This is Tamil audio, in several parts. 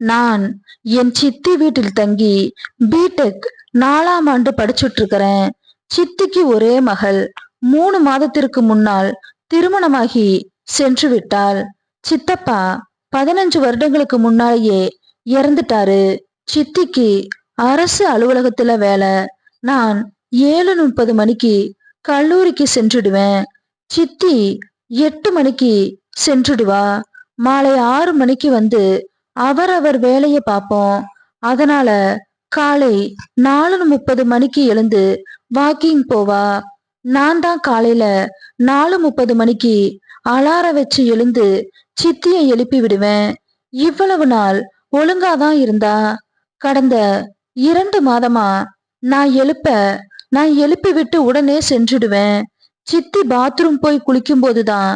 நான் என் சித்தி வீட்டில் தங்கி பிடெக் 4ஆம் ஆண்டு படிச்சுட்டு இருக்கிறேன். சித்திக்கு ஒரே மகள். 3 மாதத்திற்கு முன்னால் திருமணமாகி சென்று விட்டாள். சித்தப்பா 15 வருடங்களுக்கு முன்னாலேயே இறந்துட்டாரு. சித்திக்கு அரசு அலுவலகத்துல வேலை. நான் 7:30 மணிக்கு கல்லூரிக்கு சென்றுடுவேன். சித்தி 8 மணிக்கு சென்றுடுவா. மாலை 6 மணிக்கு வந்து அவரவர் வேலையை பார்ப்போம். அதனால காலை 4:30 மணிக்கு எழுந்து வாக்கிங் போவா. நான் தான் காலையில 4:30 மணிக்கு அலாரம் வச்சு எழுந்து சித்தியை எழுப்பி விடுவேன். இவ்வளவு நாள் ஒழுங்காதான் இருந்தா. கடந்த 2 மாதமா நான் எழுப்பி விட்டு உடனே சென்றுடுவேன். சித்தி பாத்ரூம் போய் குளிக்கும் போதுதான்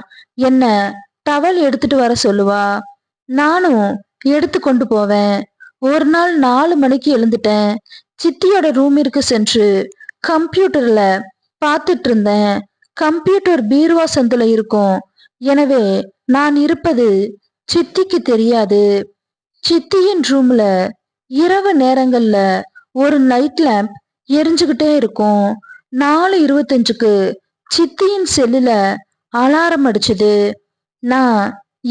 என்ன டவல் எடுத்துட்டு வர சொல்லுவா. நானும் எடுத்து கொண்டு போவேன். ஒரு நாள் 4 மணிக்கு எழுந்துட்டேன். சித்தியோட ரூமிற்கு சென்று கம்ப்யூட்டர்ல பார்த்துட்டு இருந்தேன். கம்ப்யூட்டர் பீருவா சந்துல இருக்கும். எனவே நான் இருப்பது சித்திக்கு தெரியாது. சித்தியின் ரூம்ல இரவு நேரங்கள்ல ஒரு நைட் லேம்ப் எரிஞ்சுகிட்டே இருக்கும். 4:25க்கு சித்தியின் செல்லுல அலாரம் அடிச்சுது. நான்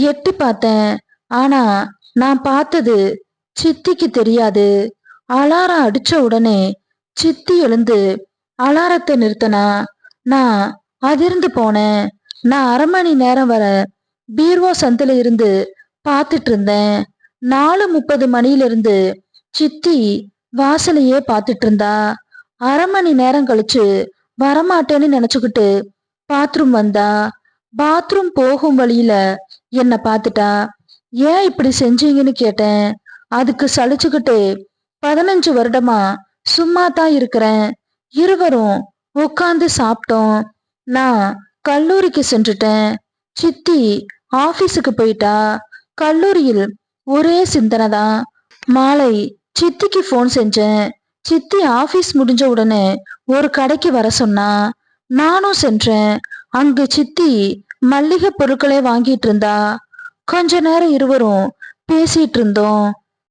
எட்டி பார்த்தேன். ஆனா நான் பார்த்தது சித்திக்கு தெரியாது. அலாரம் அடிச்ச உடனே சித்தி எழுந்து அலாரத்தை நிறுத்தினா. நான் அதிர்ந்து போனேன். நான் 1/2 மணி நேரம் வர பீர்வா சந்தில இருந்து பார்த்துட்டு இருந்தேன். 4:30 மணியிலிருந்து சித்தி வாசலையே பார்த்துட்டு இருந்தா. 1/2 மணி நேரம் கழிச்சு வரமாட்டேன்னு நினைச்சுக்கிட்டு பாத்ரூம் வந்தா. பாத்ரூம் போகும் வழியில என்ன பார்த்துட்டா. ஏன் இப்படி செஞ்சீங்கன்னு கேட்டேன். அதுக்கு சலிச்சுக்கிட்டு 15 வருடமா சும்மா தான் இருக்கிறேன். இருவரும் உட்கார்ந்து சாப்பிட்டோம். நான் கல்லூரிக்கு சென்றுட்டேன். சித்தி ஆபீஸுக்கு போயிட்டா. கல்லூரியில் ஒரே சிந்தனை தான். மாலை சித்திக்கு போன் செஞ்சேன். சித்தி ஆபீஸ் முடிஞ்ச உடனே ஒரு கடைக்கு வர சொன்னா. நானும் சென்றேன். அங்கு சித்தி மல்லிகை பொருட்களை வாங்கிட்டு இருந்தா. கொஞ்ச நேரம் இருவரும் பேசிட்டு இருந்தோம்.